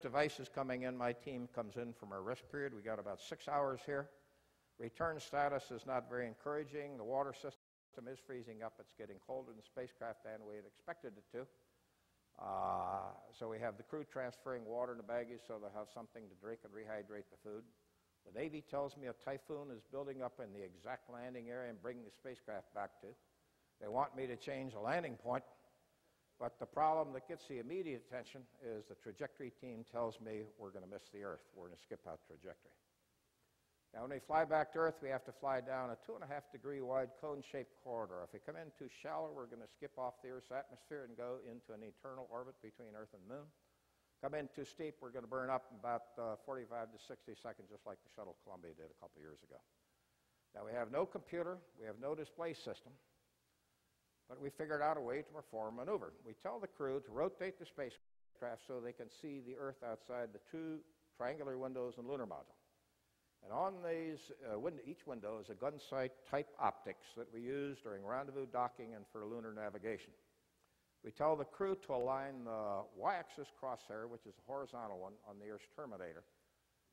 devices coming in. My team comes in from our rest period. We got about 6 hours here. Return status is not very encouraging. The water system is freezing up. It's getting colder in the spacecraft than we had expected it to. So we have the crew transferring water in the baggies so they'll have something to drink and rehydrate the food. The Navy tells me a typhoon is building up in the exact landing area and bringing the spacecraft back to. They want me to change the landing point, but the problem that gets the immediate attention is the trajectory team tells me we're going to miss the Earth. We're going to skip out trajectory. Now, when we fly back to Earth, we have to fly down a 2.5-degree wide cone-shaped corridor. If we come in too shallow, we're going to skip off the Earth's atmosphere and go into an eternal orbit between Earth and Moon. Come in too steep, we're going to burn up in about 45 to 60 seconds, just like the shuttle Columbia did a couple years ago. Now, we have no computer, we have no display system, but we figured out a way to perform a maneuver. We tell the crew to rotate the spacecraft so they can see the Earth outside the two triangular windows in the lunar module. And on these, each window is a gun sight type optics that we use during rendezvous docking and for lunar navigation. We tell the crew to align the y-axis crosshair, which is a horizontal one, on the Earth's terminator,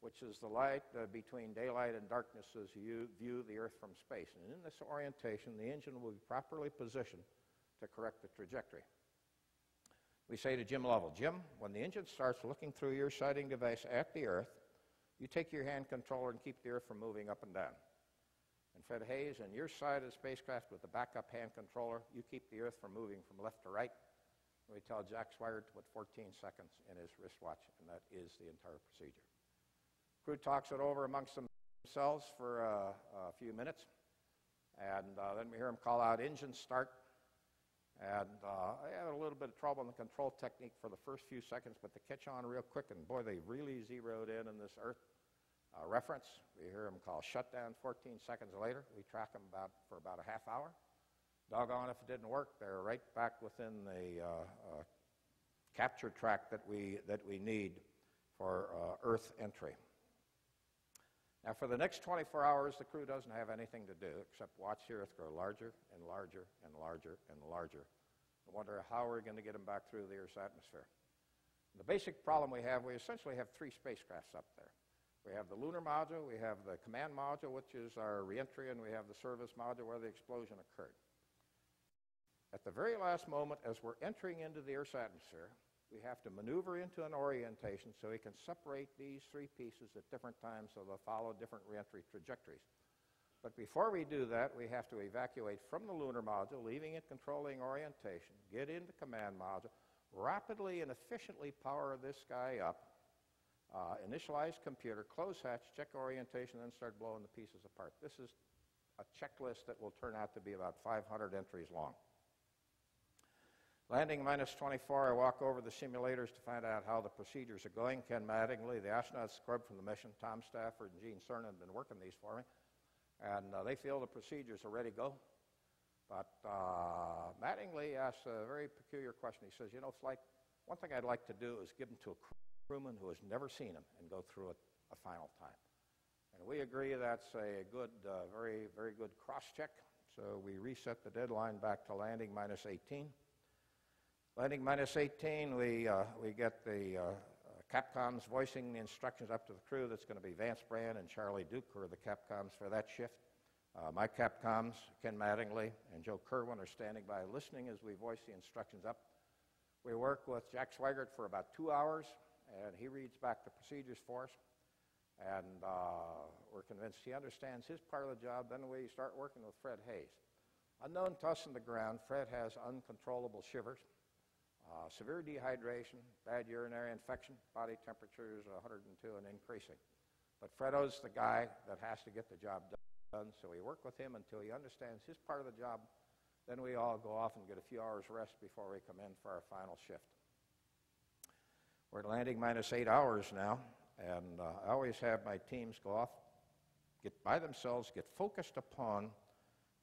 which is the light between daylight and darkness as you view the Earth from space. And in this orientation, the engine will be properly positioned to correct the trajectory. We say to Jim Lovell, Jim, when the engine starts looking through your sighting device at the Earth, you take your hand controller and keep the Earth from moving up and down. And Fred Hayes, on your side of the spacecraft with the backup hand controller, you keep the Earth from moving from left to right. And we tell Jack Swigert to put 14 seconds in his wristwatch, and that is the entire procedure. Crew talks it over amongst themselves for a few minutes, and then we hear them call out engine start. And I had a little bit of trouble in the control technique for the first few seconds, but they catch on real quick, and boy, they really zeroed in on this Earth reference. We hear them call shutdown 14 seconds later. We track them for about a half hour. Doggone if it didn't work, they're right back within the capture track that we need for Earth entry. Now, for the next 24 hours, the crew doesn't have anything to do except watch the Earth grow larger and larger and larger and larger. I wonder how we're going to get them back through the Earth's atmosphere. The basic problem we essentially have 3 spacecrafts up there. We have the lunar module, we have the command module, which is our reentry, and we have the service module where the explosion occurred. At the very last moment, as we're entering into the Earth's atmosphere, we have to maneuver into an orientation so we can separate these 3 pieces at different times so they'll follow different reentry trajectories. But before we do that, we have to evacuate from the lunar module, leaving it controlling orientation, get into command module, rapidly and efficiently power this guy up, initialize computer, close hatch, check orientation, then start blowing the pieces apart. This is a checklist that will turn out to be about 500 entries long. Landing minus 24, I walk over the simulators to find out how the procedures are going. Ken Mattingly, the astronaut scrub from the mission, Tom Stafford, and Gene Cernan have been working these for me. And they feel the procedures are ready to go. But Mattingly asks a very peculiar question. He says, you know, Flight, one thing I'd like to do is give them to a crewman who has never seen them and go through it a final time. And we agree that's a good, very, very good cross-check. So we reset the deadline back to landing minus 18. Landing minus 18, we get the Capcoms voicing the instructions up to the crew. That's going to be Vance Brand and Charlie Duke, who are the Capcoms for that shift. My Capcoms, Ken Mattingly and Joe Kerwin, are standing by listening as we voice the instructions up. We work with Jack Swigert for about 2 hours, and he reads back the procedures for us. And we're convinced he understands his part of the job. Then we start working with Fred Hayes. Unknown to us on the ground, Fred has uncontrollable shivers. Severe dehydration, bad urinary infection, body temperatures 102 and increasing. But Fredo's the guy that has to get the job done, so we work with him until he understands his part of the job. Then we all go off and get a few hours rest before we come in for our final shift. We're landing minus 8 hours now, and I always have my teams go off, get by themselves, get focused upon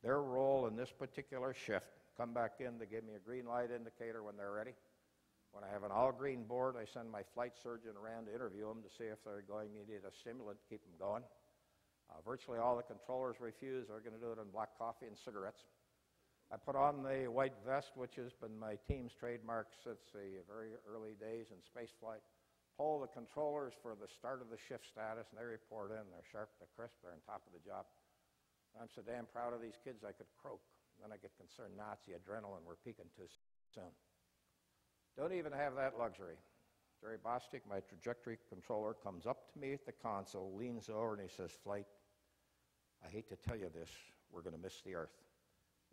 their role in this particular shift, come back in to give me a green light indicator when they're ready. When I have an all-green board, I send my flight surgeon around to interview them to see if they're going to need a stimulant to keep them going. Virtually all the controllers refuse. They're going to do it on black coffee and cigarettes. I put on the white vest, which has been my team's trademark since the very early days in spaceflight, poll the controllers for the start of the shift status, and they report in. They're sharp, they're crisp, they're on top of the job. I'm so damn proud of these kids I could croak. Then I get concerned, Nazi adrenaline, we're peaking too soon. Don't even have that luxury. Jerry Bostic, my trajectory controller, comes up to me at the console, leans over, and he says, Flight, I hate to tell you this, we're going to miss the Earth.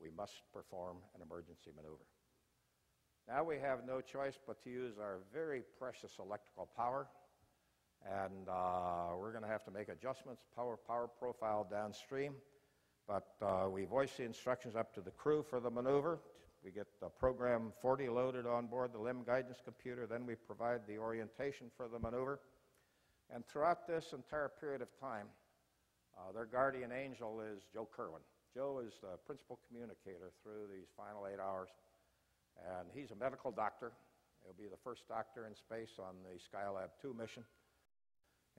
We must perform an emergency maneuver. Now we have no choice but to use our very precious electrical power, and we're going to have to make adjustments, power profile downstream, but we voice the instructions up to the crew for the maneuver. We get the program 40 loaded on board the limb guidance computer, then we provide the orientation for the maneuver. And throughout this entire period of time, their guardian angel is Joe Kerwin. Joe is the principal communicator through these final 8 hours. And he's a medical doctor. He'll be the first doctor in space on the Skylab 2 mission.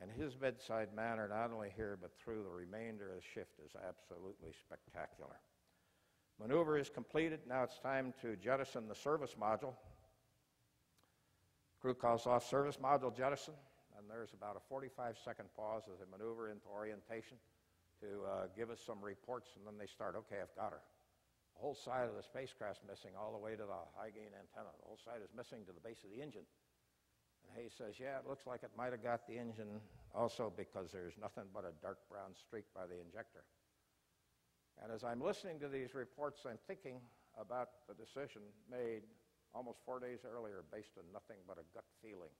And his bedside manner, not only here, but through the remainder of the shift, is absolutely spectacular. Maneuver is completed. Now it's time to jettison the service module. Crew calls off service module jettison, and there's about a 45-second pause as they maneuver into orientation to give us some reports, and then they start, okay, I've got her. The whole side of the spacecraft's missing all the way to the high-gain antenna. The whole side is missing to the base of the engine. And Hayes says, yeah, it looks like it might have got the engine also because there's nothing but a dark brown streak by the injector. And as I'm listening to these reports, I'm thinking about the decision made almost 4 days earlier based on nothing but a gut feeling.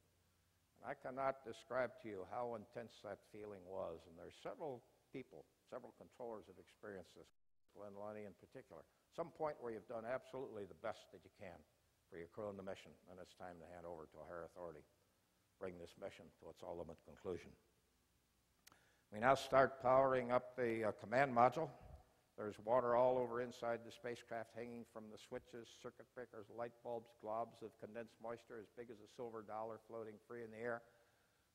And I cannot describe to you how intense that feeling was. And there's several people, several controllers that experienced this, Glenn Lunny in particular. Some point where you've done absolutely the best that you can for your crew and the mission, and it's time to hand over to a higher authority, bring this mission to its ultimate conclusion. We now start powering up the command module. There's water all over inside the spacecraft hanging from the switches, circuit breakers, light bulbs, globs of condensed moisture as big as a silver dollar floating free in the air.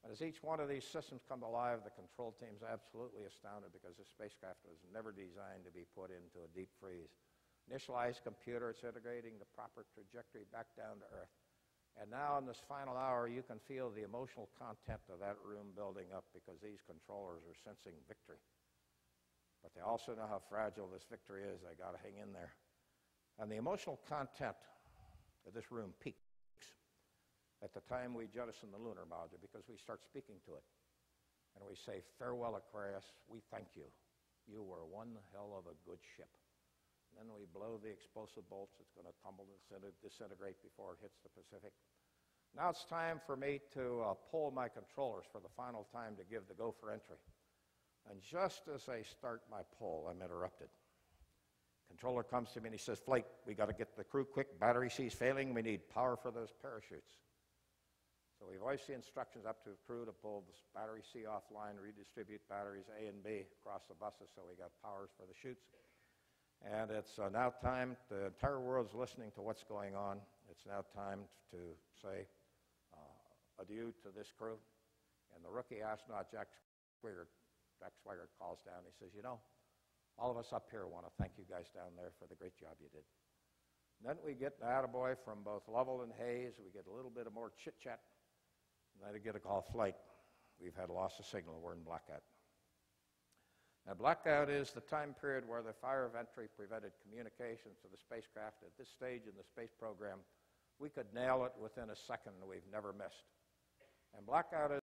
And as each one of these systems come alive, the control team's absolutely astounded because the spacecraft was never designed to be put into a deep freeze. Initialized computer, it's integrating the proper trajectory back down to Earth. And now in this final hour, you can feel the emotional content of that room building up because these controllers are sensing victory. But they also know how fragile this victory is. They got to hang in there. And the emotional content of this room peaks at the time we jettison the lunar module because we start speaking to it. And we say, farewell, Aquarius, we thank you. You were one hell of a good ship. And then we blow the explosive bolts. It's going to tumble and disintegrate before it hits the Pacific. Now it's time for me to pull my controllers for the final time to give the go for entry. And just as I start my pull, I'm interrupted. Controller comes to me and he says, Flight, we got to get the crew quick. Battery C's failing. We need power for those parachutes. So we voice the instructions up to the crew to pull this battery C offline, redistribute batteries A and B across the buses so we got powers for the chutes. And it's now time, the entire world's listening to what's going on. It's now time to say adieu to this crew. And the rookie astronaut, Jack Swigert, calls down. He says, you know, all of us up here want to thank you guys down there for the great job you did. And then we get an attaboy from both Lovell and Hayes. We get a little bit of more chit-chat. And then I get a call, Flight. We've had a loss of signal. We're in blackout. Now, blackout is the time period where the fire of entry prevented communications to the spacecraft. At this stage in the space program, we could nail it within a second, and we've never missed. And blackout is